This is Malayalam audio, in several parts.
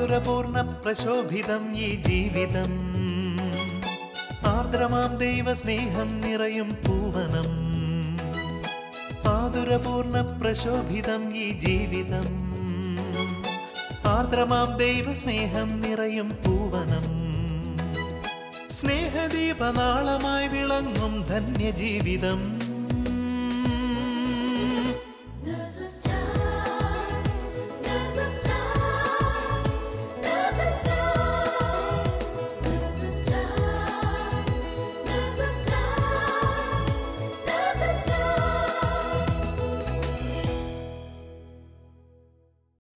മാധുരപൂർണ്ണ പ്രശോഭിതം ഈ ജീവിതം, ആർദ്രമാം ദൈവസ്നേഹം നിറയും പൂവനം. മാധുരപൂർണ്ണ പ്രശോഭിതം ഈ ജീവിതം, ആർദ്രമാം ദൈവസ്നേഹം നിറയും പൂവനം. സ്നേഹദീപനാളമായി വിളങ്ങും ധന്യജീവിതം.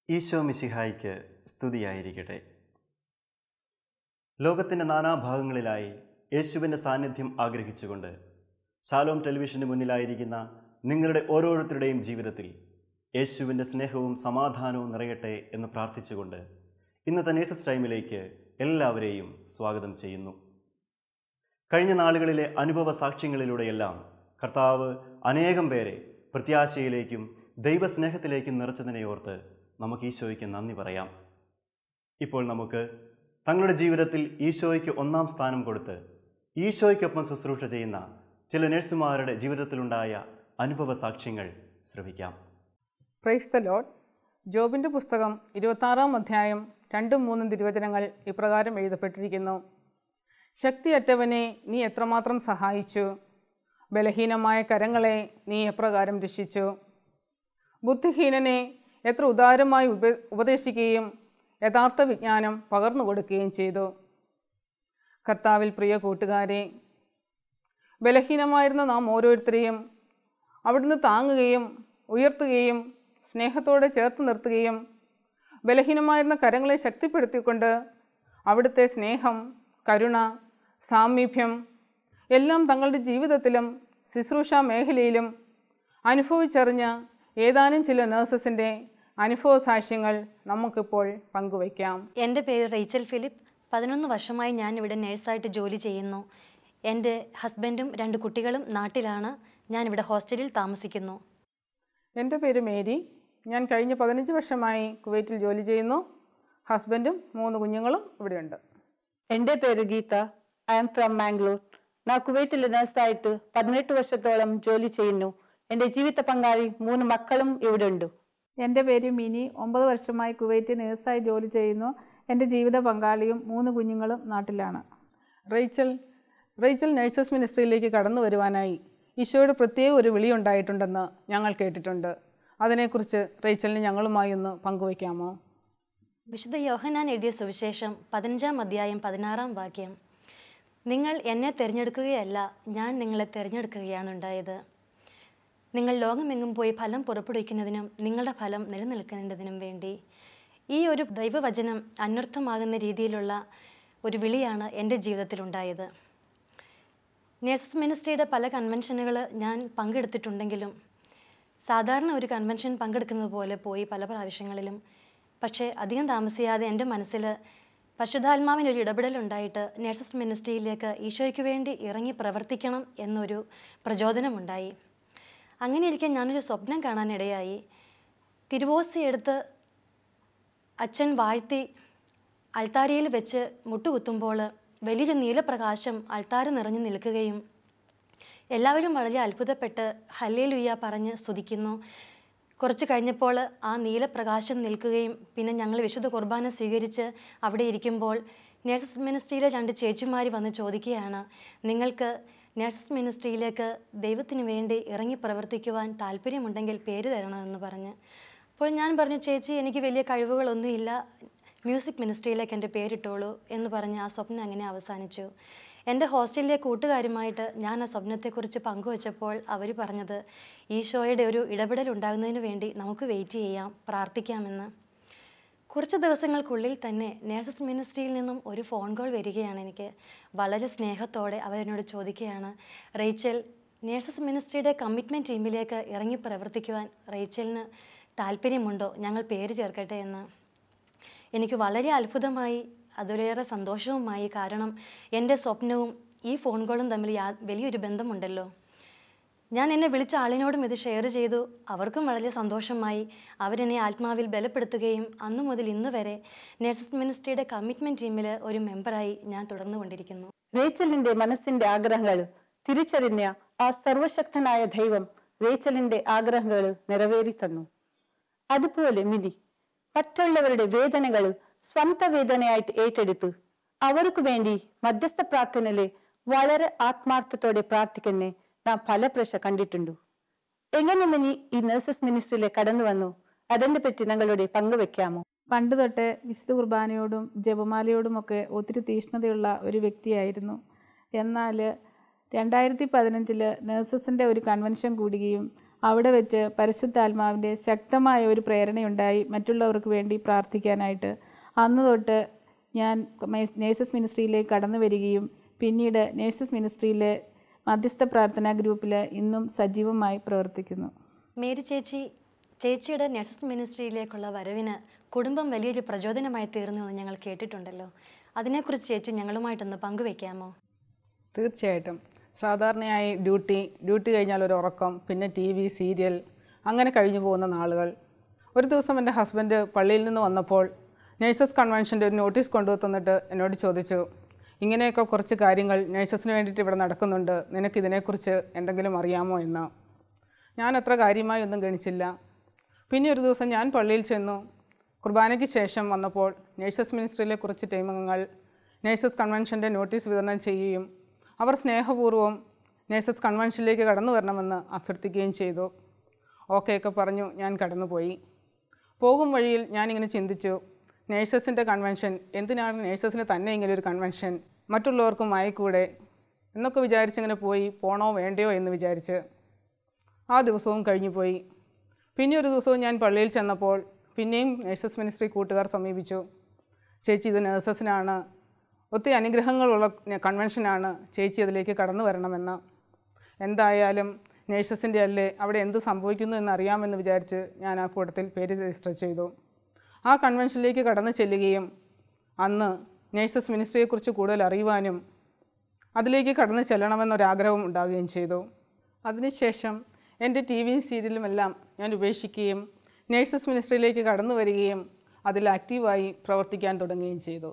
ഈശോ മിശിഹായ്ക്ക് സ്തുതിയായിരിക്കട്ടെ. ലോകത്തിൻ്റെ നാനാഭാഗങ്ങളിലായി യേശുവിൻ്റെ സാന്നിധ്യം ആഗ്രഹിച്ചുകൊണ്ട് ശാലോം ടെലിവിഷന് മുന്നിലായിരിക്കുന്ന നിങ്ങളുടെ ഓരോരുത്തരുടെയും ജീവിതത്തിൽ യേശുവിൻ്റെ സ്നേഹവും സമാധാനവും നിറയട്ടെ എന്ന് പ്രാർത്ഥിച്ചുകൊണ്ട് ഇന്നത്തെ നേഴ്സസ് ടൈമിലേക്ക് എല്ലാവരെയും സ്വാഗതം ചെയ്യുന്നു. കഴിഞ്ഞ നാളുകളിലെ അനുഭവ സാക്ഷ്യങ്ങളിലൂടെയെല്ലാം കർത്താവ് അനേകം പേരെ പ്രത്യാശയിലേക്കും ദൈവസ്നേഹത്തിലേക്കും നിറച്ചതിനെ ഓർത്ത് നമുക്ക് ഈശോയ്ക്ക് നന്ദി പറയാം. ഇപ്പോൾ നമുക്ക് തങ്ങളുടെ ജീവിതത്തിൽ ഈശോയ്ക്ക് ഒന്നാം സ്ഥാനം കൊടുത്ത് ഈശോയ്ക്കൊപ്പം ശുശ്രൂഷ ചെയ്യുന്ന ചില നഴ്സുമാരുടെ ജീവിതത്തിലുണ്ടായ അനുഭവ സാക്ഷ്യങ്ങൾ ശ്രവിക്കാം. Praise the Lord. ജോബിൻ്റെ പുസ്തകം 26-ാം അധ്യായം 2-3 തിരുവചനങ്ങൾ ഇപ്രകാരം എഴുതപ്പെട്ടിരിക്കുന്നു. ശക്തിയറ്റവനെ നീ എത്രമാത്രം സഹായിച്ചു, ബലഹീനമായ കരങ്ങളെ നീ എപ്രകാരം രക്ഷിച്ചു. ബുദ്ധിഹീനനെ എത്ര ഉദാരമായി ഉപദേശിക്കുകയും യഥാർത്ഥ വിജ്ഞാനം പകർന്നു കൊടുക്കുകയും ചെയ്തു. കർത്താവിൽ പ്രിയ കൂട്ടുകാരെ, ബലഹീനമായിരുന്ന നാം ഓരോരുത്തരെയും അവിടുന്ന് താങ്ങുകയും ഉയർത്തുകയും സ്നേഹത്തോടെ ചേർത്ത് നിർത്തുകയും ബലഹീനമായിരുന്ന കരങ്ങളെ ശക്തിപ്പെടുത്തിക്കൊണ്ട് അവിടുത്തെ സ്നേഹം, കരുണ, സാമീപ്യം എല്ലാം തങ്ങളുടെ ജീവിതത്തിലും ശുശ്രൂഷാ മേഖലയിലും അനുഭവിച്ചറിഞ്ഞ ഏതാനും ചില നഴ്സസിൻ്റെ അനുഭവ സാക്ഷ്യങ്ങൾ നമുക്കിപ്പോൾ പങ്കുവയ്ക്കാം. എൻ്റെ പേര് റേച്ചൽ ഫിലിപ്പ്. 11 വർഷമായി ഞാൻ ഇവിടെ നേഴ്സായിട്ട് ജോലി ചെയ്യുന്നു. എൻ്റെ ഹസ്ബൻഡും 2 കുട്ടികളും നാട്ടിലാണ്. ഞാനിവിടെ ഹോസ്റ്റലിൽ താമസിക്കുന്നു. എൻ്റെ പേര് മേരി. ഞാൻ കഴിഞ്ഞ 15 വർഷമായി കുവൈറ്റിൽ ജോലി ചെയ്യുന്നു. ഹസ്ബൻഡും 3 കുഞ്ഞുങ്ങളും ഇവിടെയുണ്ട്. എൻ്റെ പേര് Geetha. I am from Mangalore. ഞാൻ കുവൈറ്റിൽ നഴ്സായിട്ട് 18 വർഷത്തോളം ജോലി ചെയ്യുന്നു. എൻ്റെ ജീവിത പങ്കാളി 3 മക്കളും ഇവിടെ ഉണ്ട്. എൻ്റെ പേര് മിനി. 9 വർഷമായി കുവൈറ്റ് നേഴ്സായി ജോലി ചെയ്യുന്നു. എൻ്റെ ജീവിത പങ്കാളിയും 3 കുഞ്ഞുങ്ങളും നാട്ടിലാണ്. റേച്ചൽ നഴ്സസ് മിനിസ്ട്രിയിലേക്ക് കടന്നു വരുവാനായി ഈശോയുടെ പ്രത്യേക ഒരു വിളി ഉണ്ടായിട്ടുണ്ടെന്ന് ഞങ്ങൾ കേട്ടിട്ടുണ്ട്. അതിനെക്കുറിച്ച് റേച്ചലിന് ഞങ്ങളുമായി ഒന്ന് പങ്കുവയ്ക്കാമോ? വിശുദ്ധ യോഹന്നാൻ എഴുതിയ സുവിശേഷം 15-ാം അധ്യായം 16-ാം വാക്യം: നിങ്ങൾ എന്നെ തിരഞ്ഞെടുക്കുകയല്ല, ഞാൻ നിങ്ങളെ തിരഞ്ഞെടുക്കുകയാണ് ഉണ്ടായത്. നിങ്ങൾ ലോകമെങ്ങും പോയി ഫലം പുറപ്പെടുവിക്കുന്നതിനും നിങ്ങളുടെ ഫലം നിലനിൽക്കുന്നതിനും വേണ്ടി. ഈ ഒരു ദൈവവചനം അന്വർത്ഥമാകുന്ന രീതിയിലുള്ള ഒരു വിളിയാണ് എൻ്റെ ജീവിതത്തിലുണ്ടായത്. നേഴ്സസ് മിനിസ്ട്രിയുടെ പല കൺവെൻഷനുകൾ ഞാൻ പങ്കെടുത്തിട്ടുണ്ടെങ്കിലും സാധാരണ ഒരു കൺവെൻഷൻ പങ്കെടുക്കുന്നത് പോലെ പോയി പല പ്രാവശ്യങ്ങളിലും. പക്ഷേ അധികം താമസിയാതെ എൻ്റെ മനസ്സിൽ പരിശുദ്ധാത്മാവിനൊരു ഇടപെടലുണ്ടായിട്ട് നേഴ്സസ് മിനിസ്ട്രിയിലേക്ക് ഈശോയ്ക്ക് വേണ്ടി ഇറങ്ങി പ്രവർത്തിക്കണം എന്നൊരു പ്രചോദനമുണ്ടായി. അങ്ങനെ ഇരിക്കാൻ ഞാനൊരു സ്വപ്നം കാണാനിടയായി. തിരുവോസ്തി എടുത്ത് അച്ഛൻ വാഴ്ത്തി അൾത്താരയിൽ വെച്ച് മുട്ടുകുത്തുമ്പോൾ വലിയൊരു നീലപ്രകാശം അൾത്താര നിറഞ്ഞു നിൽക്കുകയും എല്ലാവരും വളരെ അത്ഭുതപ്പെട്ട് ഹല്ലേലൂയ പറഞ്ഞ് സ്തുതിക്കുന്നു. കുറച്ച് കഴിഞ്ഞപ്പോൾ ആ നീലപ്രകാശം നിൽക്കുകയും പിന്നെ ഞങ്ങൾ വിശുദ്ധ കുർബാന സ്വീകരിച്ച് അവിടെ ഇരിക്കുമ്പോൾ നേഴ്സസ് മിനിസ്ട്രിയിലെ 2 ചേച്ചിമാർ വന്ന് ചോദിക്കുകയാണ്, നിങ്ങൾക്ക് നേഴ്സസ് മിനിസ്ട്രിയിലേക്ക് ദൈവത്തിന് വേണ്ടി ഇറങ്ങി പ്രവർത്തിക്കുവാൻ താല്പര്യമുണ്ടെങ്കിൽ പേര് തരണമെന്ന് പറഞ്ഞ്. അപ്പോൾ ഞാൻ പറഞ്ഞു, ചേച്ചി എനിക്ക് വലിയ കഴിവുകളൊന്നുമില്ല, മ്യൂസിക് മിനിസ്ട്രിയിലേക്ക് എൻ്റെ പേരിട്ടോളൂ എന്ന് പറഞ്ഞ് ആ സ്വപ്നം അങ്ങനെ അവസാനിച്ചു. എൻ്റെ ഹോസ്റ്റലിലെ കൂട്ടുകാരുമായിട്ട് ഞാൻ ആ സ്വപ്നത്തെക്കുറിച്ച് പങ്കുവച്ചപ്പോൾ അവർ പറഞ്ഞത്, ഈശോയുടെ ഒരു ഇടപെടൽ ഉണ്ടാകുന്നതിന് വേണ്ടി നമുക്ക് വെയിറ്റ് ചെയ്യാം, പ്രാർത്ഥിക്കാമെന്ന്. കുറച്ച് ദിവസങ്ങൾക്കുള്ളിൽ തന്നെ നേഴ്സസ് മിനിസ്ട്രിയിൽ നിന്നും ഒരു ഫോൺ കോൾ വരികയാണ് എനിക്ക്. വളരെ സ്നേഹത്തോടെ അവരെന്നോട് ചോദിക്കുകയാണ്, റേച്ചൽ, നേഴ്സസ് മിനിസ്ട്രിയുടെ കമ്മിറ്റ്മെൻറ്റ് ടീമിലേക്ക് ഇറങ്ങി പ്രവർത്തിക്കുവാൻ റേച്ചലിന് താല്പര്യമുണ്ടോ, ഞങ്ങൾ പേര് ചേർക്കട്ടെ എന്ന്. എനിക്ക് വളരെ അത്ഭുതമായി, അതിലേറെ സന്തോഷവുമായി. കാരണം എൻ്റെ സ്വപ്നവും ഈ ഫോൺ കോളും തമ്മിൽ വലിയൊരു ബന്ധമുണ്ടല്ലോ. ഞാൻ എന്നെ വിളിച്ച ആളിനോടും ഇത് ഷെയർ ചെയ്തു. അവർക്കും വളരെ സന്തോഷമായി. അവരെന്നെ ആത്മാവിൽ ബലപ്പെടുത്തുകയും അന്നു മുതൽ ഇന്ന് വരെ നഴ്സസ് മിനിസ്ട്രിയുടെ കമ്മിറ്റ്മെൻറ്റ് ടീമിൽ ഒരു മെമ്പറായി ഞാൻ തുടർന്നുകൊണ്ടിരിക്കുന്നു. റേച്ചലിന്റെ മനസ്സിന്റെ ആഗ്രഹങ്ങൾ തിരിച്ചറിഞ്ഞ ആ സർവശക്തനായ ദൈവം റേച്ചലിന്റെ ആഗ്രഹങ്ങൾ നിറവേറി തന്നു. അതുപോലെ മിനി മറ്റുള്ളവരുടെ വേദനകൾ സ്വന്തം വേദനയായിട്ട് ഏറ്റെടുത്ത് അവർക്ക് വേണ്ടി മധ്യസ്ഥ പ്രാർത്ഥനയിലെ വളരെ ആത്മാർത്ഥത്തോടെ പ്രാർത്ഥിക്കുന്നേ നാം പല പ്രാവശ്യം കണ്ടിട്ടുണ്ട്. എങ്ങനെ മിനി ഈ നഴ്സസ് മിനിസ്ട്രിയിലേക്ക് കടന്നു വന്നു? അതിനെ പറ്റി ഞങ്ങളുടെ പങ്കുവെക്കാമോ? പണ്ട് തൊട്ട് വിശുദ്ധ കുർബാനയോടും ജപമാലയോടുമൊക്കെ ഒത്തിരി തീഷ്ണതയുള്ള ഒരു വ്യക്തിയായിരുന്നു. എന്നാൽ 2015 നഴ്സസിൻ്റെ ഒരു കൺവെൻഷൻ കൂടുകയും അവിടെ വെച്ച് പരിശുദ്ധാത്മാവിൻ്റെ ശക്തമായ ഒരു പ്രേരണയുണ്ടായി മറ്റുള്ളവർക്ക് വേണ്ടി പ്രാർത്ഥിക്കാനായിട്ട്. അന്ന് തൊട്ട് ഞാൻ നേഴ്സസ് മിനിസ്ട്രിയിലേക്ക് കടന്നു വരികയും പിന്നീട് നേഴ്സസ് മിനിസ്ട്രിയിലെ മധ്യസ്ഥ പ്രാർത്ഥനാ ഗ്രൂപ്പിൽ ഇന്നും സജീവമായി പ്രവർത്തിക്കുന്നു. മേരി ചേച്ചിയുടെ നഴ്സസ് മിനിസ്ട്രിയിലേക്കുള്ള വരവിന് കുടുംബം വലിയൊരു പ്രചോദനമായി തീർന്നു എന്ന് ഞങ്ങൾ കേട്ടിട്ടുണ്ടല്ലോ. അതിനെക്കുറിച്ച് ചേച്ചി ഞങ്ങളുമായിട്ടൊന്ന് പങ്കുവെക്കാമോ? തീർച്ചയായിട്ടും. സാധാരണയായി ഡ്യൂട്ടി കഴിഞ്ഞാൽ ഒരു ഉറക്കം, പിന്നെ TV, സീരിയൽ, അങ്ങനെ കഴിഞ്ഞു പോകുന്ന നാളുകൾ. ഒരു ദിവസം എൻ്റെ ഹസ്ബൻഡ് പള്ളിയിൽ നിന്ന് വന്നപ്പോൾ നഴ്സസ് കൺവെൻഷൻ്റെ ഒരു നോട്ടീസ് കൊണ്ടുവന്നിട്ട് എന്നോട് ചോദിച്ചു, ഇങ്ങനെയൊക്കെ കുറച്ച് കാര്യങ്ങൾ നഴ്സസിന് വേണ്ടിയിട്ട് ഇവിടെ നടക്കുന്നുണ്ട്, നിനക്കിതിനെക്കുറിച്ച് എന്തെങ്കിലും അറിയാമോ എന്ന്. ഞാൻ അത്ര കാര്യമായി ഒന്നും ഗണിച്ചില്ല. പിന്നെ ഒരു ദിവസം ഞാൻ പള്ളിയിൽ ചെന്നു. കുർബാനയ്ക്ക് ശേഷം വന്നപ്പോൾ നഴ്സസ് മിനിസ്ട്രിയിലെ കുറച്ച് ടീമംഗങ്ങൾ നഴ്സസ് കൺവെൻഷൻ്റെ നോട്ടീസ് വിതരണം ചെയ്യുകയും അവർ സ്നേഹപൂർവ്വം നഴ്സസ് കൺവെൻഷനിലേക്ക് കടന്നു വരണമെന്ന് അഭ്യർത്ഥിക്കുകയും ചെയ്തു. ഓക്കെയൊക്കെ പറഞ്ഞു ഞാൻ കടന്നുപോയി. പോകും വഴിയിൽ ഞാനിങ്ങനെ ചിന്തിച്ചു, നഴ്സസിൻ്റെ കൺവെൻഷൻ, എന്തിനാണ് നഴ്സസിന് തന്നെ ഇങ്ങനെ ഒരു കൺവെൻഷൻ, മറ്റുള്ളവർക്കും ആയിക്കൂടെ എന്നൊക്കെ വിചാരിച്ചിങ്ങനെ പോണോ വേണ്ടയോ എന്ന് വിചാരിച്ച് ആ ദിവസവും കഴിഞ്ഞു പോയി. പിന്നെ ഒരു ദിവസവും ഞാൻ പള്ളിയിൽ ചെന്നപ്പോൾ പിന്നെയും നഴ്സസ് മിനിസ്ട്രി കൂട്ടുകാർ സമീപിച്ചു. ചേച്ചി, ഇത് നഴ്സസിനാണ്, ഒത്തിരി അനുഗ്രഹങ്ങളുള്ള കൺവെൻഷനാണ്, ചേച്ചി അതിലേക്ക് കടന്നു വരണമെന്ന്. എന്തായാലും നഴ്സസിൻ്റെ അല്ലേ, അവിടെ എന്ത് സംഭവിക്കുന്നു എന്നറിയാമെന്ന് വിചാരിച്ച് ഞാൻ ആ കൂട്ടത്തിൽ പേര് രജിസ്റ്റർ ചെയ്തു. ആ കൺവെൻഷനിലേക്ക് കടന്നു ചെല്ലുകയും അന്ന് നഴ്സസ് മിനിസ്ട്രിയെക്കുറിച്ച് കൂടുതൽ അറിയുവാനും അതിലേക്ക് കടന്നു ചെല്ലണമെന്നൊരാഗ്രഹം ഉണ്ടാകുകയും ചെയ്തു. അതിനുശേഷം എൻ്റെ TV സീരിയലുമെല്ലാം ഞാൻ ഉപേക്ഷിക്കുകയും നഴ്സസ് മിനിസ്ട്രിയിലേക്ക് കടന്നു വരികയും അതിൽ ആക്റ്റീവായി പ്രവർത്തിക്കാൻ തുടങ്ങുകയും ചെയ്തു.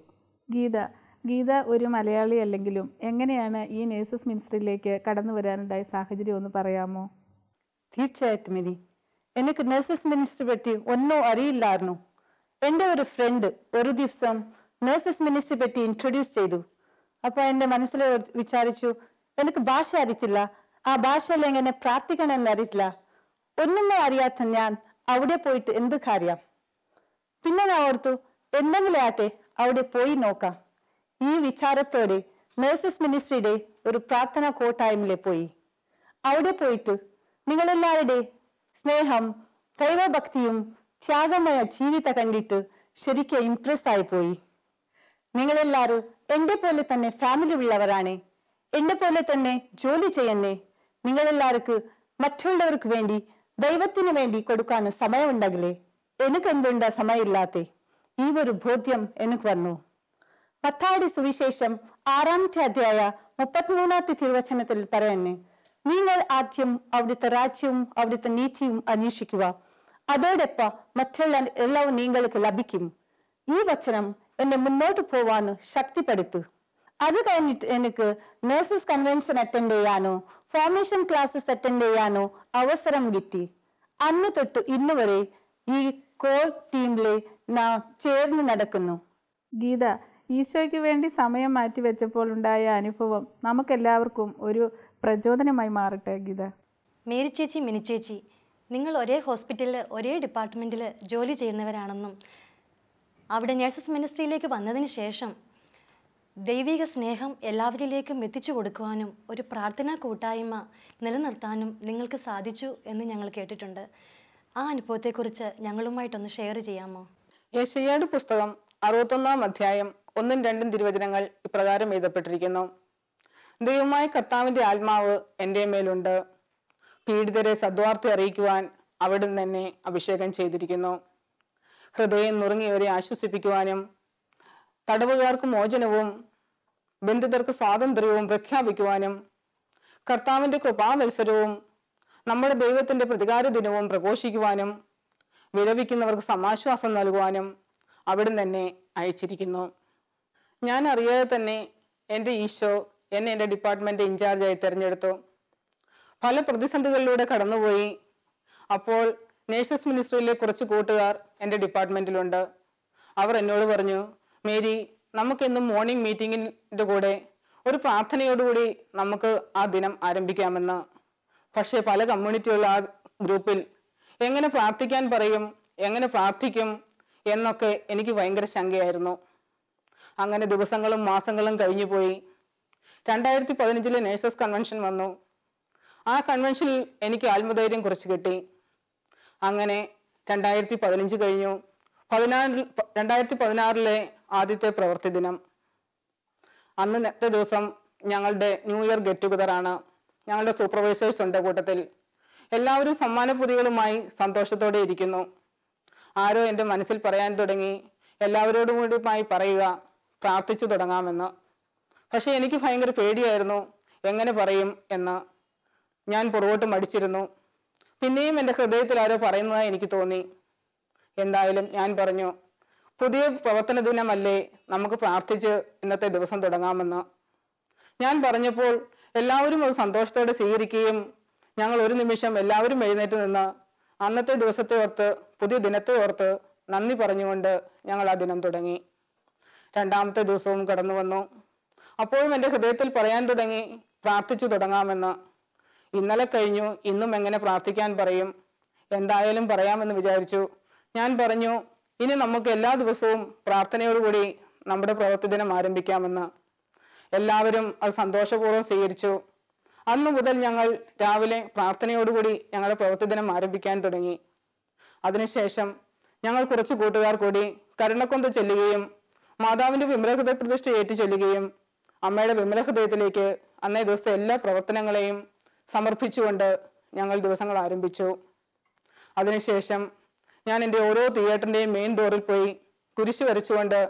ഗീത ഒരു മലയാളി അല്ലെങ്കിലും എങ്ങനെയാണ് ഈ നഴ്സസ് മിനിസ്ട്രിയിലേക്ക് കടന്നു വരാനുണ്ടായ സാഹചര്യം ഒന്ന് പറയാമോ? തീർച്ചയായിട്ടും മിനി, എനിക്ക് നഴ്സസ് മിനിസ്ട്രി പറ്റി ഒന്നും അറിയില്ലായിരുന്നു. എൻ്റെ ഒരു ഫ്രണ്ട് ഒരു ദിവസം നഴ്സസ് മിനിസ്ട്രി പറ്റി ഇൻട്രൊഡ്യൂസ് ചെയ്തു. അപ്പോൾ എൻ്റെ മനസ്സിൽ വിചാരിച്ചു, എനിക്ക് ഭാഷ അറിയത്തില്ല, ആ ഭാഷയിൽ എങ്ങനെ പ്രാർത്ഥിക്കണമെന്ന് അറിയില്ല, ഒന്നുമേ അറിയാത്ത ഞാൻ അവിടെ പോയിട്ട് എന്ത് കാര്യം. പിന്നെ ഞാൻ ഓർത്തു, എന്തെങ്കിലും ആട്ടെ, അവിടെ പോയി നോക്കാം. ഈ വിചാരത്തോടെ നഴ്സസ് മിനിസ്ട്രിയുടെ ഒരു പ്രാർത്ഥന കൂട്ടായ്മയിലെ പോയി. അവിടെ പോയിട്ട് നിങ്ങളെല്ലാവരുടെ സ്നേഹം, ദൈവഭക്തിയും ത്യാഗമയ ജീവിതം കണ്ടിട്ട് ശരിക്കും ഇംപ്രസ് ആയി പോയി. നിങ്ങളെല്ലാവരും എന്റെ പോലെ തന്നെ ഫാമിലി ഉള്ളവരാണ്, എന്നെ പോലെ തന്നെ ജോലി ചെയ്യുന്നേ. നിങ്ങളെല്ലാവർക്കും മറ്റുള്ളവർക്ക് വേണ്ടി ദൈവത്തിന് വേണ്ടി കൊടുക്കാൻ സമയമുണ്ടെങ്കിലേ എനിക്ക് എന്തുണ്ടാ സമയമില്ലാത്ത ഈ ഒരു ബോധ്യം എനിക്ക് വന്നു. മത്തായിയുടെ സുവിശേഷം 6-ാമത്തെ അധ്യായ 33-ാമത്തെ തിരുവചനത്തിൽ പറയുന്നു, നിങ്ങൾ ആദ്യം അവിടുത്തെ രാജ്യവും അവിടുത്തെ നീതിയും അന്വേഷിക്കുക, അതോടൊപ്പം മറ്റുള്ള എല്ലാം നിങ്ങൾക്ക് ലഭിക്കും. ഈ വചനം എന്നെ മുന്നോട്ട് പോവാൻ ശക്തിപ്പെടുത്തു. അത് കഴിഞ്ഞിട്ട് എനിക്ക് നഴ്സസ് കൺവെൻഷൻ അറ്റൻഡ് ചെയ്യാനോ ഫോർമേഷൻ ക്ലാസ്സസ് അറ്റൻഡ് ചെയ്യാനോ അവസരം കിട്ടി. അന്ന് തൊട്ട് ഇന്നുവരെ ഈ കോർ ടീമിലെ നാം ചേർന്ന് നടക്കുന്നു. ഗീത, ഈശോയ്ക്ക് വേണ്ടി സമയം മാറ്റിവെച്ചപ്പോൾ ഉണ്ടായ അനുഭവം നമുക്കെല്ലാവർക്കും ഒരു പ്രചോദനമായി മാറട്ടെ. ഗീത, മേരി ചേച്ചി, മിനി ചേച്ചി, നിങ്ങൾ ഒരേ ഹോസ്പിറ്റലിൽ ഒരേ ഡിപ്പാർട്ട്മെൻറ്റിൽ ജോലി ചെയ്യുന്നവരാണെന്നും അവിടെ നഴ്സസ് മിനിസ്ട്രിയിലേക്ക് വന്നതിന് ശേഷം ദൈവിക സ്നേഹം എല്ലാവരിലേക്കും എത്തിച്ചു കൊടുക്കുവാനും ഒരു പ്രാർത്ഥനാ കൂട്ടായ്മ നിലനിർത്താനും നിങ്ങൾക്ക് സാധിച്ചു എന്ന് ഞങ്ങൾ കേട്ടിട്ടുണ്ട്. ആ അനുഭവത്തെക്കുറിച്ച് ഞങ്ങളുമായിട്ടൊന്ന് ഷെയർ ചെയ്യാമോ? യെശയ്യായുടെ പുസ്തകം 61-ാം അധ്യായം 1-2 തിരുവചനങ്ങൾ ഇപ്രകാരം എഴുതപ്പെട്ടിരിക്കുന്നു. ദൈവമായ കർത്താവിൻ്റെ ആത്മാവ് എൻ്റെ മേലുണ്ട്, പീഡിതരെ സദ്വാർത്ത അറിയിക്കുവാൻ അവിടുന്ന് എന്നെ അഭിഷേകം ചെയ്തിരിക്കുന്നു. ഹൃദയം നുറുങ്ങിയവരെ ആശ്വസിപ്പിക്കുവാനും തടവുകാർക്ക് മോചനവും ബന്ധിതർക്ക് സ്വാതന്ത്ര്യവും പ്രഖ്യാപിക്കുവാനും കർത്താവിൻ്റെ കൃപാവത്സരവും നമ്മുടെ ദൈവത്തിൻ്റെ പ്രതികാര ദിനവും പ്രഘോഷിക്കുവാനും വിലപിക്കുന്നവർക്ക് സമാശ്വാസം നൽകുവാനും അവിടുന്ന് എന്നെ അയച്ചിരിക്കുന്നു. ഞാൻ അറിയാതെ തന്നെ എൻ്റെ ഈശോ എന്നെ എൻ്റെ ഡിപ്പാർട്ട്മെൻറ്റ് ഇൻചാർജായി തിരഞ്ഞെടുത്തു. പല പ്രതിസന്ധികളിലൂടെ കടന്നുപോയി. അപ്പോൾ നേഴ്സസ് മിനിസ്ട്രിയിലെ കുറച്ച് കൂട്ടുകാർ എൻ്റെ ഡിപ്പാർട്ട്മെൻറ്റിലുണ്ട്. അവർ എന്നോട് പറഞ്ഞു, മേരി, നമുക്കെന്നും മോർണിംഗ് മീറ്റിങ്ങിൻ്റെ കൂടെ ഒരു പ്രാർത്ഥനയോടുകൂടി നമുക്ക് ആ ദിനം ആരംഭിക്കാമെന്ന്. പക്ഷേ പല കമ്മ്യൂണിറ്റിയുള്ള ആ ഗ്രൂപ്പിൽ എങ്ങനെ പ്രാർത്ഥിക്കാൻ പറയും, എങ്ങനെ പ്രാർത്ഥിക്കും എന്നൊക്കെ എനിക്ക് ഭയങ്കര ശങ്കയായിരുന്നു. അങ്ങനെ ദിവസങ്ങളും മാസങ്ങളും കഴിഞ്ഞു പോയി. 2015 നേഴ്സസ് കൺവെൻഷൻ വന്നു. ആ കൺവെൻഷനിൽ എനിക്ക് ആത്മധൈര്യം കുറച്ച് കിട്ടി. അങ്ങനെ 2015 കഴിഞ്ഞു. 2016 ആദ്യത്തെ പ്രവൃത്തി ദിനം. അന്നത്തെ ദിവസം ഞങ്ങളുടെ ന്യൂ ഇയർ ഗെറ്റ് ടുഗദറാണ്. ഞങ്ങളുടെ സൂപ്പർവൈസേഴ്സ് ഉണ്ട് കൂട്ടത്തിൽ. എല്ലാവരും സമ്മാനപ്പൊതികളുമായി സന്തോഷത്തോടെ ഇരിക്കുന്നു. ആരോ എൻ്റെ മനസ്സിൽ പറയാൻ തുടങ്ങി, എല്ലാവരോടും കൂടിയുമായി പറയുക, പ്രാർത്ഥിച്ചു തുടങ്ങാമെന്ന്. പക്ഷെ എനിക്ക് ഭയങ്കര പേടിയായിരുന്നു, എങ്ങനെ പറയും എന്ന്. ഞാൻ പുറകോട്ട് മടിച്ചിരുന്നു. പിന്നെയും എൻ്റെ ഹൃദയത്തിൽ ആരോ പറയുന്നതായി എനിക്ക് തോന്നി. എന്തായാലും ഞാൻ പറഞ്ഞു, പുതിയ പ്രവർത്തന ദിനമല്ലേ, നമുക്ക് പ്രാർത്ഥിച്ച് ഇന്നത്തെ ദിവസം തുടങ്ങാമെന്ന്. ഞാൻ പറഞ്ഞപ്പോൾ എല്ലാവരും അത് സന്തോഷത്തോടെ സ്വീകരിക്കുകയും ഞങ്ങൾ ഒരു നിമിഷം എല്ലാവരും എഴുന്നേറ്റ് നിന്ന് അന്നത്തെ ദിവസത്തെ ഓർത്ത്, പുതിയ ദിനത്തെ ഓർത്ത് നന്ദി പറഞ്ഞുകൊണ്ട് ഞങ്ങൾ ആ ദിനം തുടങ്ങി. രണ്ടാമത്തെ ദിവസവും കടന്നു വന്നു. അപ്പോഴും എൻ്റെ ഹൃദയത്തിൽ പറയാൻ തുടങ്ങി, പ്രാർത്ഥിച്ചു തുടങ്ങാമെന്ന്. ഇന്നലെ കഴിഞ്ഞു, ഇന്നും എങ്ങനെ പ്രാർത്ഥിക്കാൻ പറയും? എന്തായാലും പറയാമെന്ന് വിചാരിച്ചു. ഞാൻ പറഞ്ഞു, ഇനി നമുക്ക് എല്ലാ ദിവസവും പ്രാർത്ഥനയോടുകൂടി നമ്മുടെ പ്രവൃത്തി ദിനം ആരംഭിക്കാമെന്ന്. എല്ലാവരും അത് സന്തോഷപൂർവ്വം സ്വീകരിച്ചു. അന്നു മുതൽ ഞങ്ങൾ രാവിലെ പ്രാർത്ഥനയോടുകൂടി ഞങ്ങളുടെ പ്രവൃത്തി ദിനം ആരംഭിക്കാൻ തുടങ്ങി. അതിനുശേഷം ഞങ്ങൾ കുറച്ച് കൂട്ടുകാർ കൂടി കരുണക്കൊന്ത ചെല്ലുകയും മാതാവിൻ്റെ വിമലഹൃദയ പ്രതിഷ്ഠ ഏറ്റു ചൊല്ലുകയും അമ്മയുടെ വിമലഹൃദയത്തിലേക്ക് അന്നേ ദിവസത്തെ എല്ലാ പ്രവർത്തനങ്ങളെയും സമർപ്പിച്ചുകൊണ്ട് ഞങ്ങൾ ദിവസങ്ങൾ ആരംഭിച്ചു. അതിനുശേഷം ഞാൻ എൻ്റെ ഓരോ തിയേറ്ററിൻ്റെയും മെയിൻ ഡോറിൽ പോയി കുരിശ് വരച്ചുകൊണ്ട്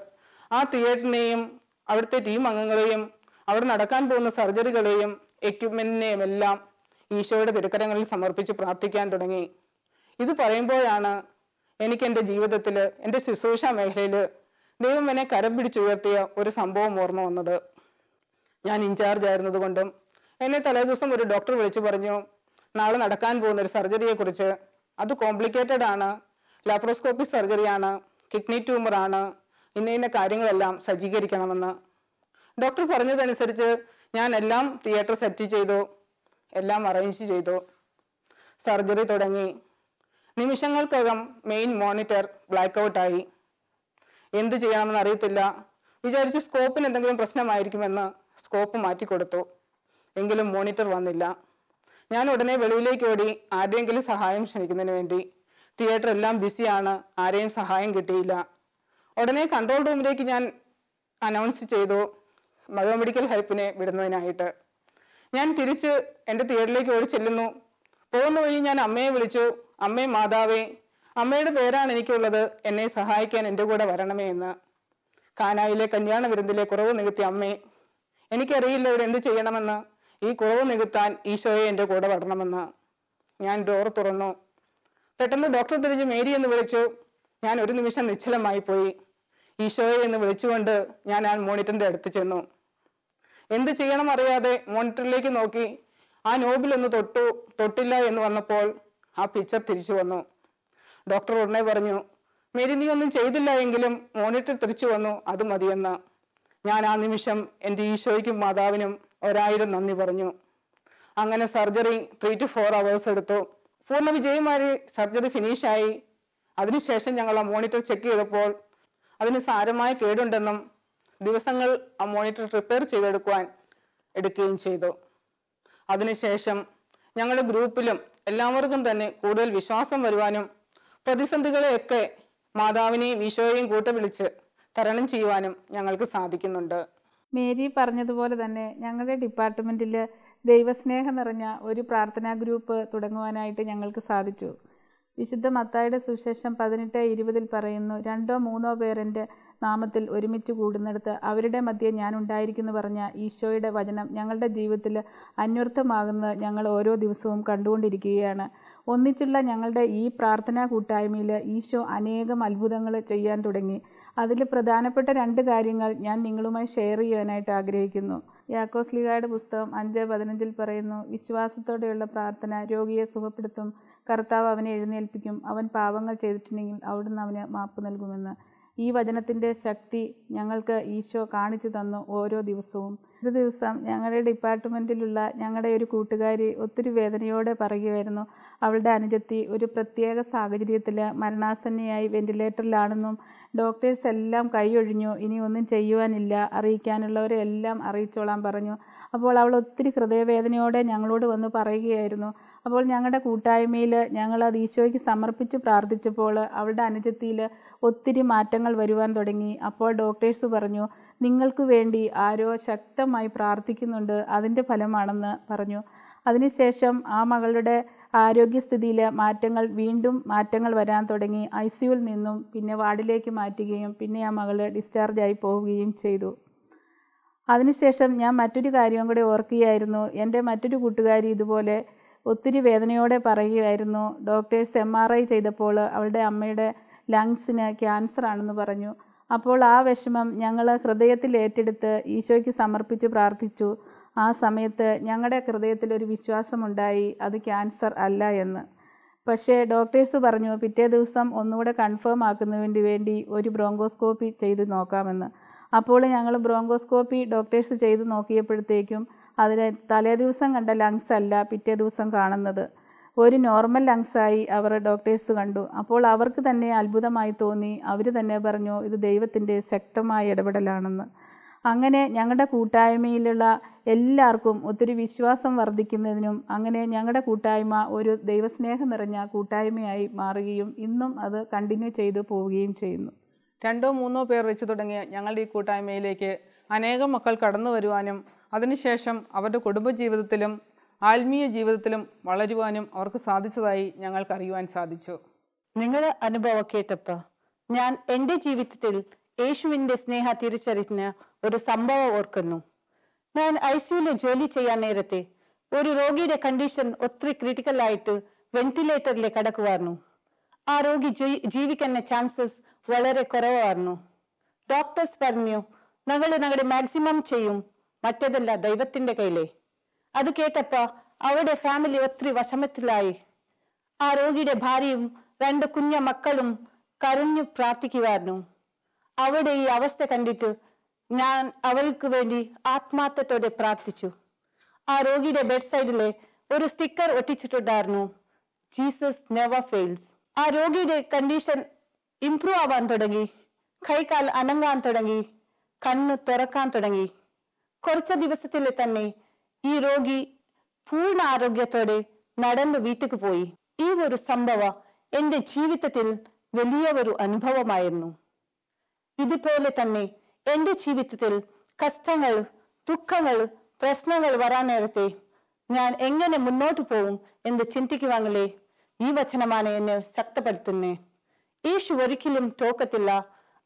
ആ തിയേറ്ററിനെയും അവിടുത്തെ ടീം അംഗങ്ങളെയും അവിടെ നടക്കാൻ പോകുന്ന സർജറികളെയും എക്യുപ്മെന്റിനെയും എല്ലാം ഈശോയുടെ തിരുക്കരങ്ങളിൽ സമർപ്പിച്ച് പ്രാർത്ഥിക്കാൻ തുടങ്ങി. ഇത് പറയുമ്പോഴാണ് എനിക്ക് എൻ്റെ ജീവിതത്തിൽ, എൻ്റെ ശുശ്രൂഷ മേഖലയിൽ ദൈവം എന്നെ കരം പിടിച്ചുയർത്തിയ ഒരു സംഭവം ഓർമ്മ വന്നത്. ഞാൻ ഇൻചാർജ് ആയിരുന്നത് കൊണ്ടും എന്നെ തലേദിവസം ഒരു ഡോക്ടർ വിളിച്ചു പറഞ്ഞു, നാളെ നടക്കാൻ പോകുന്ന ഒരു സർജറിയെ കുറിച്ച്, അത് കോംപ്ലിക്കേറ്റഡ് ആണ്, ലാപ്രോസ്കോപ്പിക് സർജറിയാണ്, കിഡ്നി ട്യൂമർ ആണ്, ഇന്ന കാര്യങ്ങളെല്ലാം സജ്ജീകരിക്കണമെന്ന്. ഡോക്ടർ പറഞ്ഞതനുസരിച്ച് ഞാൻ എല്ലാം തിയേറ്റർ സെറ്റ് ചെയ്തു, എല്ലാം അറേഞ്ച് ചെയ്തു. സർജറി തുടങ്ങി. നിമിഷങ്ങൾക്കകം മെയിൻ മോണിറ്റർ ബ്ലാക്ക് ഔട്ടായി. എന്ത് ചെയ്യണമെന്ന് അറിയത്തില്ല. വിചാരിച്ച് സ്കോപ്പിന് എന്തെങ്കിലും പ്രശ്നമായിരിക്കുമെന്ന് സ്കോപ്പ് മാറ്റിക്കൊടുത്തു. എങ്കിലും മോണിറ്റർ വന്നില്ല. ഞാൻ ഉടനെ വെളിയിലേക്ക് ഓടി ആരുടെയെങ്കിലും സഹായം ക്ഷണിക്കുന്നതിന് വേണ്ടി. തിയേറ്റർ എല്ലാം ബിസിയാണ്, ആരെയും സഹായം കിട്ടിയില്ല. ഉടനെ കൺട്രോൾ റൂമിലേക്ക് ഞാൻ അനൗൺസ് ചെയ്തു ബയോമെഡിക്കൽ ഹെൽപ്പിനെ വിടുന്നതിനായിട്ട്. ഞാൻ തിരിച്ച് എൻ്റെ തിയേറ്ററിലേക്ക് ഓടി ചെല്ലുന്നു. പോകുന്ന വഴി ഞാൻ അമ്മയെ വിളിച്ചു, അമ്മേ മാതാവേ, അമ്മയുടെ പേരാണ് എനിക്കുള്ളത്, എന്നെ സഹായിക്കാൻ എൻ്റെ കൂടെ വരണമേ എന്ന്. കാനായിലെ കല്യാണ വിരുന്നിലെ കുറവ് നികത്തിയ അമ്മേ, എനിക്കറിയില്ല ഇവിടെ എന്ത് ചെയ്യണമെന്ന്. ഈ കുറവ് നികത്താൻ ഈശോയെ എൻ്റെ കൂടെ വരണമെന്ന്. ഞാൻ ഡോർ തുറന്നു. പെട്ടെന്ന് ഡോക്ടർ തിരിഞ്ഞ് മേരി എന്ന് വിളിച്ചു. ഞാൻ ഒരു നിമിഷം നിശ്ചലമായി പോയി. ഈശോയെ എന്ന് വിളിച്ചുകൊണ്ട് ഞാൻ ആ മോണിറ്ററിൻ്റെ അടുത്ത് ചെന്നു. എന്ത് ചെയ്യണം അറിയാതെ മോണിറ്ററിലേക്ക് നോക്കി. ആ നോബിലൊന്ന് തൊട്ടില്ല എന്ന് വന്നപ്പോൾ ആ പിക്ചർ തിരിച്ചു വന്നു. ഡോക്ടർ ഉടനെ പറഞ്ഞു, മേരി നീ ഒന്നും ചെയ്തില്ല എങ്കിലും മോണിറ്റർ തിരിച്ചു വന്നു, അത് മതിയെന്ന്. ഞാൻ ആ നിമിഷം എൻ്റെ ഈശോയ്ക്കും മാതാവിനും 1000 നന്ദി പറഞ്ഞു. അങ്ങനെ സർജറി 3 to 4 hours എടുത്തു. പൂർണ്ണ വിജയമായി സർജറി ഫിനിഷായി. അതിനുശേഷം ഞങ്ങൾ ആ മോണിറ്റർ ചെക്ക് ചെയ്തപ്പോൾ അതിന് സാരമായ കേടുണ്ടെന്നും ദിവസങ്ങൾ ആ മോണിറ്റർ റിപ്പയർ ചെയ്തെടുക്കുവാൻ എടുക്കുകയും ചെയ്തു. അതിനുശേഷം ഞങ്ങളുടെ ഗ്രൂപ്പിലും എല്ലാവർക്കും തന്നെ കൂടുതൽ വിശ്വാസം വരുവാനും പ്രതിസന്ധികളെയൊക്കെ മാതാവിനെയും ഈശോയെയും കൂട്ടുവിളിച്ച് തരണം ചെയ്യുവാനും ഞങ്ങൾക്ക് സാധിക്കുന്നുണ്ട്. മേരി പറഞ്ഞതുപോലെ തന്നെ ഞങ്ങളുടെ ഡിപ്പാർട്ട്മെൻറ്റിൽ ദൈവസ്നേഹം നിറഞ്ഞ ഒരു പ്രാർത്ഥനാ ഗ്രൂപ്പ് തുടങ്ങുവാനായിട്ട് ഞങ്ങൾക്ക് സാധിച്ചു. വിശുദ്ധ മത്തായിയുടെ സുവിശേഷം 18:20 പറയുന്നു, 2 or 3 പേർ എൻ്റെ നാമത്തിൽ ഒരുമിച്ച് കൂടുന്നിടത്ത് അവരുടെ മധ്യേ ഞാൻ ഉണ്ടായിരിക്കുമെന്ന് പറഞ്ഞ ഈശോയുടെ വചനം ഞങ്ങളുടെ ജീവിതത്തിൽ അന്വർത്ഥമാകുന്നത് ഞങ്ങൾ ഓരോ ദിവസവും കണ്ടുകൊണ്ടിരിക്കുകയാണ്. ഒന്നിച്ചുള്ള ഞങ്ങളുടെ ഈ പ്രാർത്ഥനാ കൂട്ടായ്മയിൽ ഈശോ അനേകം അത്ഭുതങ്ങൾ ചെയ്യാൻ തുടങ്ങി. അതിൽ പ്രധാനപ്പെട്ട 2 കാര്യങ്ങൾ ഞാൻ നിങ്ങളുമായി ഷെയർ ചെയ്യാനായിട്ട് ആഗ്രഹിക്കുന്നു. യാക്കോസ്ലീഹായുടെ പുസ്തകം 5:15 പറയുന്നു, വിശ്വാസത്തോടെയുള്ള പ്രാർത്ഥന രോഗിയെ സുഖപ്പെടുത്തും, കർത്താവ് അവനെ എഴുന്നേൽപ്പിക്കും, അവൻ പാപങ്ങൾ ചെയ്തിട്ടുണ്ടെങ്കിൽ അവിടുന്ന് അവന് മാപ്പ് നൽകുമെന്ന്. ഈ വചനത്തിൻ്റെ ശക്തി ഞങ്ങൾക്ക് ഈശോ കാണിച്ചു തന്നു ഓരോ ദിവസവും. ഒരു ദിവസം ഞങ്ങളുടെ ഡിപ്പാർട്ട്മെൻറ്റിലുള്ള ഞങ്ങളുടെ ഒരു കൂട്ടുകാരി ഒത്തിരി വേദനയോടെ പറയുകയായിരുന്നു, അവളുടെ അനുജത്തി ഒരു പ്രത്യേക സാഹചര്യത്തിൽ മരണാസന്നയായി വെന്റിലേറ്ററിലാണെന്നും ഡോക്ടേഴ്സ് എല്ലാം കൈയൊഴിഞ്ഞു, ഇനി ഒന്നും ചെയ്യുവാനില്ല, അറിയിക്കാനുള്ളവരെ എല്ലാം അറിയിച്ചോളാൻ പറഞ്ഞു. അപ്പോൾ അവൾ ഒത്തിരി ഹൃദയവേദനയോടെ ഞങ്ങളോട് വന്ന് പറയുകയായിരുന്നു. അപ്പോൾ ഞങ്ങളുടെ കൂട്ടായ്മയിൽ ഞങ്ങളത് ഈശോയ്ക്ക് സമർപ്പിച്ച് പ്രാർത്ഥിച്ചപ്പോൾ അവളുടെ അനുജത്തിയിൽ ഒത്തിരി മാറ്റങ്ങൾ വരുവാൻ തുടങ്ങി. അപ്പോൾ ഡോക്ടേഴ്സ് പറഞ്ഞു, നിങ്ങൾക്ക് വേണ്ടി ആരോ ശക്തമായി പ്രാർത്ഥിക്കുന്നുണ്ട്, അതിൻ്റെ ഫലമാണെന്ന് പറഞ്ഞു. അതിനുശേഷം ആ മകളുടെ ആരോഗ്യസ്ഥിതിയിൽ വീണ്ടും മാറ്റങ്ങൾ വരാൻ തുടങ്ങി. ICUവിൽ നിന്നും പിന്നെ വാർഡിലേക്ക് മാറ്റുകയും പിന്നെ ആ മകൾ ഡിസ്ചാർജായി പോവുകയും ചെയ്തു. അതിനുശേഷം ഞാൻ മറ്റൊരു കാര്യം കൂടെ ഓർക്കുകയായിരുന്നു. എൻ്റെ മറ്റൊരു കൂട്ടുകാരി ഇതുപോലെ ഒത്തിരി വേദനയോടെ പറയുകയായിരുന്നു. ഡോക്ടേഴ്സ് MRI ചെയ്തപ്പോൾ അവളുടെ അമ്മയുടെ ലങ്സിന് ക്യാൻസർ ആണെന്ന് പറഞ്ഞു. അപ്പോൾ ആ വിഷമം ഞങ്ങൾ ഹൃദയത്തിൽ ഏറ്റെടുത്ത് ഈശോയ്ക്ക് സമർപ്പിച്ച് പ്രാർത്ഥിച്ചു. ആ സമയത്ത് ഞങ്ങളുടെ ഹൃദയത്തിലൊരു വിശ്വാസമുണ്ടായി, അത് ക്യാൻസർ അല്ല എന്ന്. പക്ഷേ ഡോക്ടേഴ്സ് പറഞ്ഞു പിറ്റേ ദിവസം ഒന്നുകൂടെ കൺഫേം ആക്കുന്നതിന് വേണ്ടി ഒരു ബ്രോങ്കോസ്കോപ്പി ചെയ്ത് നോക്കാമെന്ന്. അപ്പോൾ ഞങ്ങൾ ബ്രോങ്കോസ്കോപ്പി ഡോക്ടേഴ്സ് ചെയ്ത് നോക്കിയപ്പോഴത്തേക്കും അതിന് തലേ ദിവസം കണ്ട ലങ്സ് അല്ല പിറ്റേ ദിവസം കാണുന്നത്, ഒരു നോർമൽ ലങ്സായി അവർ ഡോക്ടേഴ്സ് കണ്ടു. അപ്പോൾ അവർക്ക് തന്നെ അത്ഭുതമായി തോന്നി. അവർ തന്നെ പറഞ്ഞു ഇത് ദൈവത്തിൻ്റെ ശക്തമായ ഇടപെടലാണെന്ന്. അങ്ങനെ ഞങ്ങളുടെ കൂട്ടായ്മയിലുള്ള എല്ലാവർക്കും ഒത്തിരി വിശ്വാസം വർദ്ധിക്കുന്നതിനും അങ്ങനെ ഞങ്ങളുടെ കൂട്ടായ്മ ഒരു ദൈവസ്നേഹം നിറഞ്ഞ കൂട്ടായ്മയായി മാറുകയും ഇന്നും അത് കണ്ടിന്യൂ ചെയ്തു പോവുകയും ചെയ്യുന്നു. 2-3 പേർ വെച്ച് തുടങ്ങിയ ഞങ്ങളുടെ ഈ കൂട്ടായ്മയിലേക്ക് അനേകം മക്കൾ കടന്നു വരുവാനും അതിനുശേഷം അവരുടെ കുടുംബജീവിതത്തിലും ആത്മീയ ജീവിതത്തിലും വളരുവാനും അവർക്ക് സാധിച്ചതായി ഞങ്ങൾക്ക് അറിയുവാൻ സാധിച്ചു. നിങ്ങളുടെ അനുഭവം കേട്ടപ്പോൾ ഞാൻ എൻ്റെ ജീവിതത്തിൽ യേശുവിൻ്റെ സ്നേഹ തിരിച്ചറിഞ്ഞ ഒരു സംഭവം ഓർക്കുന്നു. ഞാൻ ICUവിൽ ജോലി ചെയ്യാൻ നേരത്തെ ഒരു രോഗിയുടെ കണ്ടീഷൻ ഒത്തിരി ക്രിട്ടിക്കലായിട്ട് വെന്റിലേറ്ററിൽ കിടക്കുമായിരുന്നു. ആ രോഗി ജീവിക്കുന്ന ചാൻസസ് വളരെ കുറവായിരുന്നു. ഡോക്ടേഴ്സ് പറഞ്ഞു ഞങ്ങളുടെ മാക്സിമം ചെയ്യും, മറ്റേതല്ല ദൈവത്തിൻ്റെ കയ്യിലേ. അത് കേട്ടപ്പോൾ അവരുടെ ഫാമിലി ഒത്തിരി വിഷമത്തിലായി. ആ രോഗിയുടെ ഭാര്യയും 2 കുഞ്ഞ മക്കളും കരഞ്ഞു പ്രാർത്ഥിക്കുമായിരുന്നു. അവരുടെ ഈ അവസ്ഥ കണ്ടിട്ട് ഞാൻ അവർക്ക് വേണ്ടി ആത്മാർത്ഥത്തോടെ പ്രാർത്ഥിച്ചു. ആ രോഗിയുടെ ബെഡ് സൈഡിലെ ഒരു സ്റ്റിക്കർ ഒട്ടിച്ചിട്ടുണ്ടായിരുന്നു, ജീസസ് നെവർ ഫെയിൽസ്. ആ രോഗിയുടെ കണ്ടീഷൻ ഇംപ്രൂവ് ആവാൻ തുടങ്ങി, കൈകാൽ അനങ്ങാൻ തുടങ്ങി, കണ്ണ് തുറക്കാൻ തുടങ്ങി. കുറച്ച് ദിവസത്തിൽ തന്നെ ഈ രോഗി പൂർണ്ണ ആരോഗ്യത്തോടെ നടന്ന് വീട്ടിലേക്ക് പോയി. ഈ ഒരു സംഭവം എൻ്റെ ജീവിതത്തിൽ വലിയ ഒരു അനുഭവമായിരുന്നു. ഇതുപോലെ തന്നെ എൻ്റെ ജീവിതത്തിൽ കഷ്ടങ്ങൾ, ദുഃഖങ്ങൾ, പ്രശ്നങ്ങൾ വരാൻ നേരത്തെ ഞാൻ എങ്ങനെ മുന്നോട്ട് പോകും എന്ന് ചിന്തിക്കുവാങ്ങളെ ഈ വചനമാണ് എന്നെ ശക്തപ്പെടുത്തുന്നത്. യേശു ഒരിക്കലും തോക്കത്തില്ല.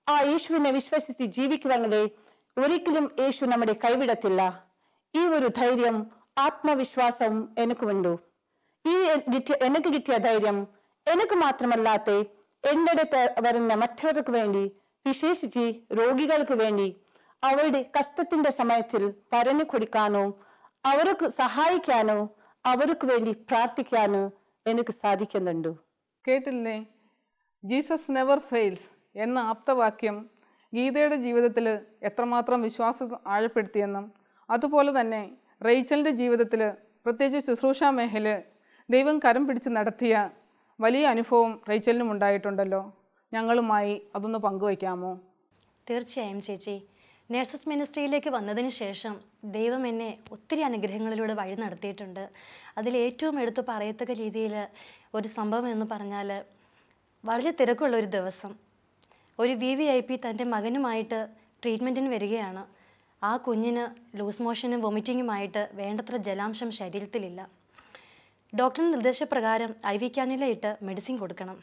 ആ യേശുവിനെ വിശ്വസിച്ച് ജീവിക്കുവാങ്ങളെ ഒരിക്കലും യേശു നമ്മുടെ കൈവിടത്തില്ല. ഈ ഒരു ധൈര്യം, ആത്മവിശ്വാസം എനിക്കുണ്ട്. എനിക്ക് കിട്ടിയ ധൈര്യം എനിക്ക് മാത്രമല്ലാത്ത എൻ്റെ അടുത്ത് വരുന്ന മറ്റവർക്ക് വേണ്ടി, വിശേഷിച്ച് രോഗികൾക്ക് വേണ്ടി അവരുടെ കഷ്ടത്തിന്റെ സമയത്തിൽ പറഞ്ഞു കൊടുക്കാനോ അവർക്ക് സഹായിക്കാനോ അവർക്ക് വേണ്ടി പ്രാർത്ഥിക്കാനോ എനിക്ക് സാധിക്കുന്നുണ്ട്. കേട്ടില്ലേ, ജീസസ് നെവർ ഫെയിൽസ് എന്ന ആപ്തവാക്യം ഗീതയുടെ ജീവിതത്തിൽ എത്രമാത്രം വിശ്വാസം ആഴപ്പെടുത്തിയെന്നും അതുപോലെ തന്നെ റേച്ചലിൻ്റെ ജീവിതത്തിൽ പ്രത്യേകിച്ച് ശുശ്രൂഷാ മേഖല ദൈവം കരം പിടിച്ച് നടത്തിയ വലിയ അനുഭവം റേച്ചലിനും ഉണ്ടായിട്ടുണ്ടല്ലോ. ഞങ്ങളുമായി അതൊന്ന് പങ്കുവയ്ക്കാമോ? തീർച്ചയായും ചേച്ചി. നേഴ്സസ് മിനിസ്ട്രിയിലേക്ക് വന്നതിന് ശേഷം ദൈവം എന്നെ ഒത്തിരി അനുഗ്രഹങ്ങളിലൂടെ വഴി നടത്തിയിട്ടുണ്ട്. അതിലേറ്റവും എടുത്തു പറയത്തക്ക രീതിയിൽ ഒരു സംഭവം എന്ന് പറഞ്ഞാൽ, വളരെ തിരക്കുള്ളൊരു ദിവസം ഒരു VVIP തൻ്റെ മകനുമായിട്ട് ട്രീറ്റ്മെൻറ്റിന് വരികയാണ്. ആ കുഞ്ഞിന് ലൂസ് മോഷനും വൊമിറ്റിങ്ങുമായിട്ട് വേണ്ടത്ര ജലാംശം ശരീരത്തിലില്ല. ഡോക്ടറുടെ നിർദ്ദേശപ്രകാരം IV ക്യാനിലയിട്ട് മെഡിസിൻ കൊടുക്കണം.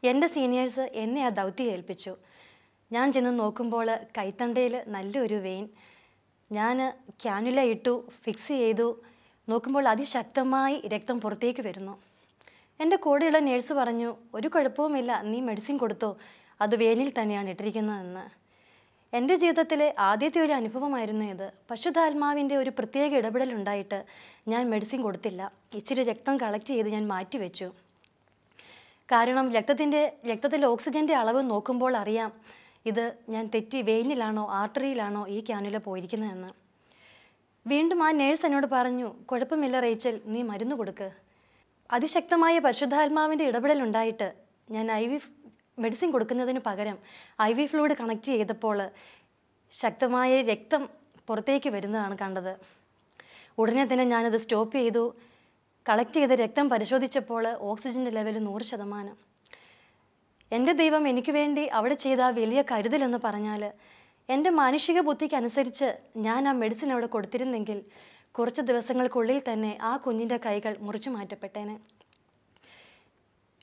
എൻ്റെ സീനിയേഴ്സ് എന്നെ ആ ദൗത്യം ഏൽപ്പിച്ചു. ഞാൻ ചെന്ന് നോക്കുമ്പോൾ കൈത്തണ്ടയിൽ നല്ലൊരു വെയിൻ. ഞാൻ ക്യാനുല ഇട്ടു, ഫിക്സ് ചെയ്തു. നോക്കുമ്പോൾ അതിശക്തമായി രക്തം പുറത്തേക്ക് വരുന്നു. എൻ്റെ കൂടെയുള്ള നേഴ്സ് പറഞ്ഞു, ഒരു കുഴപ്പവുമില്ല, നീ മെഡിസിൻ കൊടുത്തോ, അത് വെയിനിൽ തന്നെയാണ് ഇട്ടിരിക്കുന്നതെന്ന്. എൻ്റെ ജീവിതത്തിലെ ആദ്യത്തെ ഒരു അനുഭവമായിരുന്നു ഇത്. പരിശുദ്ധാത്മാവിൻ്റെ ഒരു പ്രത്യേക ഇടപെടലുണ്ടായിട്ട് ഞാൻ മെഡിസിൻ കൊടുത്തില്ല. ഇച്ചിരി രക്തം കളക്ട് ചെയ്ത് ഞാൻ മാറ്റിവെച്ചു. കാരണം രക്തത്തിൽ ഓക്സിജൻ്റെ അളവ് നോക്കുമ്പോൾ അറിയാം ഇത് ഞാൻ തെറ്റി വെയിനിലാണോ ആർട്ടറിയിലാണോ ഈ ക്യാനുല പോയിരിക്കുന്നതെന്ന്. വീണ്ടും ആ നേഴ്സ് എന്നോട് പറഞ്ഞു, കുഴപ്പമില്ല റേച്ചൽ, നീ മരുന്ന് കൊടുക്ക്. അതിശക്തമായ പരിശുദ്ധാത്മാവിൻ്റെ ഇടപെടലുണ്ടായിട്ട് ഞാൻ മെഡിസിൻ കൊടുക്കുന്നതിന് പകരം IV ഫ്ലൂയിഡ് കണക്ട് ചെയ്തപ്പോൾ ശക്തമായ രക്തം പുറത്തേക്ക് വരുന്നതാണ് കണ്ടത്. ഉടനെ തന്നെ ഞാനത് സ്റ്റോപ്പ് ചെയ്തു. കളക്ട് ചെയ്ത രക്തം പരിശോധിച്ചപ്പോൾ ഓക്സിജൻ്റെ ലെവൽ 100%. എൻ്റെ ദൈവം എനിക്ക് വേണ്ടി അവിടെ ചെയ്ത വലിയ കരുതലെന്ന് പറഞ്ഞാൽ, എൻ്റെ മാനുഷിക ബുദ്ധിക്കനുസരിച്ച് ഞാൻ ആ മെഡിസിൻ അവിടെ കൊടുത്തിരുന്നെങ്കിൽ കുറച്ച് ദിവസങ്ങൾക്കുള്ളിൽ തന്നെ ആ കുഞ്ഞിൻ്റെ കൈകൾ മുറിച്ചു മാറ്റപ്പെട്ടേനെ.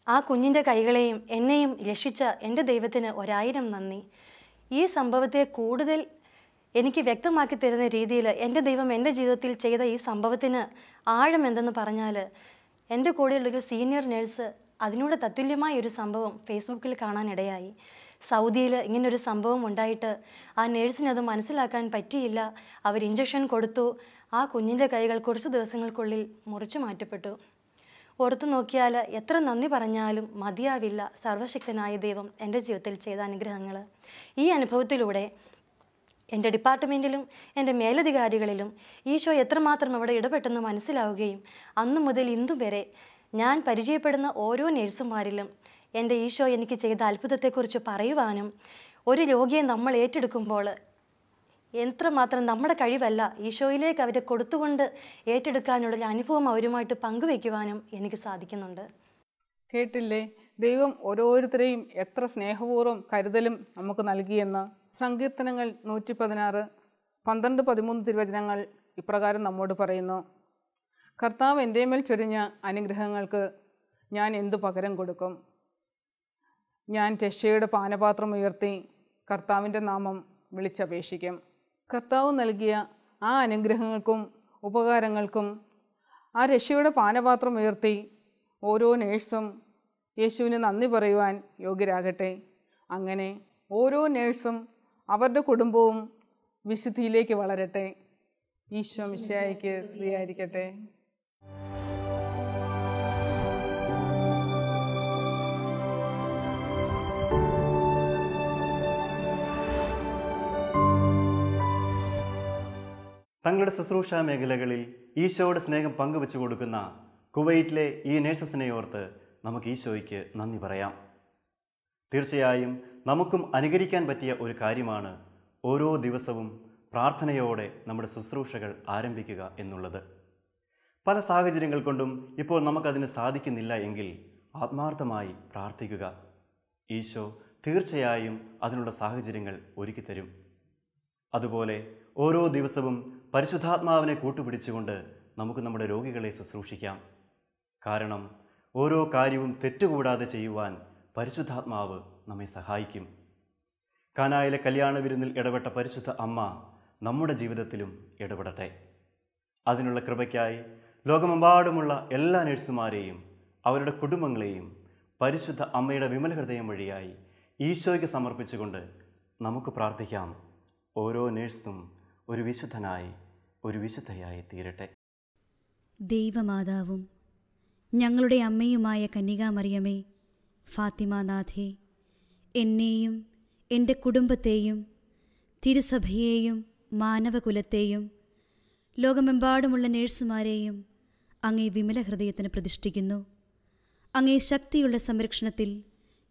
ആ കുഞ്ഞിൻ്റെ കൈകളെയും എന്നെയും രക്ഷിച്ച എൻ്റെ ദൈവത്തിന് 1000 നന്ദി. ഈ സംഭവത്തെ കൂടുതൽ എനിക്ക് വ്യക്തമാക്കി തരുന്ന രീതിയിൽ എൻ്റെ ദൈവം എൻ്റെ ജീവിതത്തിൽ ചെയ്ത ഈ സംഭവത്തിന് ആഴം എന്തെന്ന് പറഞ്ഞാൽ, എൻ്റെ കൂടെയുള്ളൊരു സീനിയർ നേഴ്സ് അതിനോട് തത്തുല്യമായ ഒരു സംഭവം ഫേസ്ബുക്കിൽ കാണാനിടയായി. സൗദിയിൽ ഇങ്ങനൊരു സംഭവം ഉണ്ടായിട്ട് ആ നേഴ്സിന് അത് മനസ്സിലാക്കാൻ പറ്റിയില്ല. അവർ ഇഞ്ചക്ഷൻ കൊടുത്തു. ആ കുഞ്ഞിൻ്റെ കൈകൾ കുറച്ച് ദിവസങ്ങൾക്കുള്ളിൽ മുറിച്ചു മാറ്റപ്പെട്ടു. ഓർത്തു നോക്കിയാൽ എത്ര നന്ദി പറഞ്ഞാലും മതിയാവില്ല സർവശക്തനായ ദൈവം എൻ്റെ ജീവിതത്തിൽ ചെയ്ത അനുഗ്രഹങ്ങൾ. ഈ അനുഭവത്തിലൂടെ എൻ്റെ ഡിപ്പാർട്ട്മെൻറ്റിലും എൻ്റെ മേലധികാരികളിലും ഈശോ എത്രമാത്രം അവിടെ ഇടപെട്ടെന്ന് മനസ്സിലാവുകയും അന്നു മുതൽ ഇന്നു വരെ ഞാൻ പരിചയപ്പെടുന്ന ഓരോ നേഴ്സുമാരിലും എൻ്റെ ഈശോ എനിക്ക് ചെയ്ത അത്ഭുതത്തെക്കുറിച്ച് പറയുവാനും, ഒരു രോഗിയെ നമ്മൾ ഏറ്റെടുക്കുമ്പോൾ എത്രമാത്രം നമ്മുടെ കഴിവല്ല ഈശോയിലേക്ക് അവരെ കൊടുത്തുകൊണ്ട് ഏറ്റെടുക്കാനുള്ളൊരു അനുഭവം അവരുമായിട്ട് പങ്കുവയ്ക്കുവാനും എനിക്ക് സാധിക്കുന്നുണ്ട്. കേട്ടില്ലേ, ദൈവം ഓരോരുത്തരെയും എത്ര സ്നേഹപൂർവ്വം കരുതലും നമുക്ക് നൽകിയെന്ന്. സങ്കീർത്തനങ്ങൾ 116, 12, 13 തിരുവചനങ്ങൾ ഇപ്രകാരം നമ്മോട് പറയുന്നു: കർത്താവ് എൻ്റെ മേൽ ചൊരിഞ്ഞ അനുഗ്രഹങ്ങൾക്ക് ഞാൻ എന്തു പകരം കൊടുക്കും? ഞാൻ രക്ഷയുടെ പാനപാത്രം ഉയർത്തി കർത്താവിൻ്റെ നാമം വിളിച്ചപേക്ഷിക്കും. കർത്താവ് നൽകിയ ആ അനുഗ്രഹങ്ങൾക്കും ഉപകാരങ്ങൾക്കും ആ രക്ഷയുടെ പാനപാത്രം ഉയർത്തി ഓരോ നേഴ്സും യേശുവിന് നന്ദി പറയുവാൻ യോഗ്യരാകട്ടെ. അങ്ങനെ ഓരോ നേഴ്സും അവരുടെ കുടുംബവും വിശുദ്ധിയിലേക്ക് വളരട്ടെ. ഈശോ മിശിഹായ്ക്ക് സ്തുതിയായിരിക്കട്ടെ. തങ്ങളുടെ ശുശ്രൂഷാ മേഖലകളിൽ ഈശോയുടെ സ്നേഹം പങ്കുവെച്ചു കൊടുക്കുന്ന കുവൈറ്റിലെ ഈ നേഴ്സസിനെ ഓർത്ത് നമുക്ക് ഈശോയ്ക്ക് നന്ദി പറയാം. തീർച്ചയായും നമുക്കും അനുകരിക്കാൻ പറ്റിയ ഒരു കാര്യമാണ് ഓരോ ദിവസവും പ്രാർത്ഥനയോടെ നമ്മുടെ ശുശ്രൂഷകൾ ആരംഭിക്കുക എന്നുള്ളത്. പല സാഹചര്യങ്ങൾ കൊണ്ടും ഇപ്പോൾ നമുക്കതിന് സാധിക്കുന്നില്ല എങ്കിൽ ആത്മാർത്ഥമായി പ്രാർത്ഥിക്കുക. ഈശോ തീർച്ചയായും അതിനുള്ള സാഹചര്യങ്ങൾ ഒരുക്കിത്തരും. അതുപോലെ ഓരോ ദിവസവും പരിശുദ്ധാത്മാവിനെ കൂട്ടുപിടിച്ചുകൊണ്ട് നമുക്ക് നമ്മുടെ രോഗികളെ ശുശ്രൂഷിക്കാം. കാരണം ഓരോ കാര്യവും തെറ്റുകൂടാതെ ചെയ്യുവാൻ പരിശുദ്ധാത്മാവ് നമ്മെ സഹായിക്കും. കാനായിലെ കല്യാണ വിരുന്നിൽ ഇടപെട്ട പരിശുദ്ധ അമ്മ നമ്മുടെ ജീവിതത്തിലും ഇടപെടട്ടെ. അതിനുള്ള കൃപയ്ക്കായി ലോകമെമ്പാടുമുള്ള എല്ലാ നഴ്സുമാരെയും അവരുടെ കുടുംബങ്ങളെയും പരിശുദ്ധ അമ്മയുടെ വിമല ഹൃദയം വഴിയായി ഈശോയ്ക്ക് സമർപ്പിച്ചുകൊണ്ട് നമുക്ക് പ്രാർത്ഥിക്കാം. ഓരോ നഴ്സും ഒരു വിശുദ്ധനായി, ഒരു വിശുദ്ധയായി തീരട്ടെ. ദൈവമാതാവും ഞങ്ങളുടെ അമ്മയുമായ കന്യകാമറിയമേ, ഫാത്തിമാനാഥേ, എന്നെയും എൻ്റെ കുടുംബത്തെയും തിരുസഭയെയും മാനവകുലത്തെയും ലോകമെമ്പാടുമുള്ള നേഴ്സുമാരെയും അങ്ങേ വിമല ഹൃദയത്തിന് പ്രതിഷ്ഠിക്കുന്നു. അങ്ങേ ശക്തിയുള്ള സംരക്ഷണത്തിൽ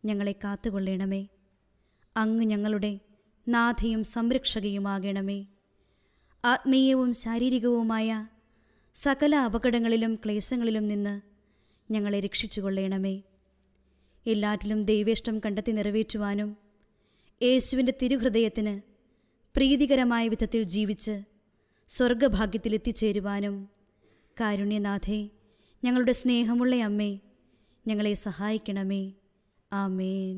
ഞങ്ങളെ കാത്തുകൊള്ളണമേ. അങ്ങ് ഞങ്ങളുടെ നാഥയും സംരക്ഷകയുമാകണമേ. ആത്മീയവും ശാരീരികവുമായ സകല അപകടങ്ങളിലും ക്ലേശങ്ങളിലും നിന്ന് ഞങ്ങളെ രക്ഷിച്ചുകൊള്ളണമേ. എല്ലാറ്റിലും ദൈവേഷ്ടം കണ്ടെത്തി നിറവേറ്റുവാനും യേശുവിൻ്റെ തിരുഹൃദയത്തിന് പ്രീതികരമായ വിധത്തിൽ ജീവിച്ച് സ്വർഗഭാഗ്യത്തിലെത്തിച്ചേരുവാനും കാരുണ്യനാഥേ, ഞങ്ങളുടെ സ്നേഹമുള്ള അമ്മേ, ഞങ്ങളെ സഹായിക്കണമേ. ആമേൻ.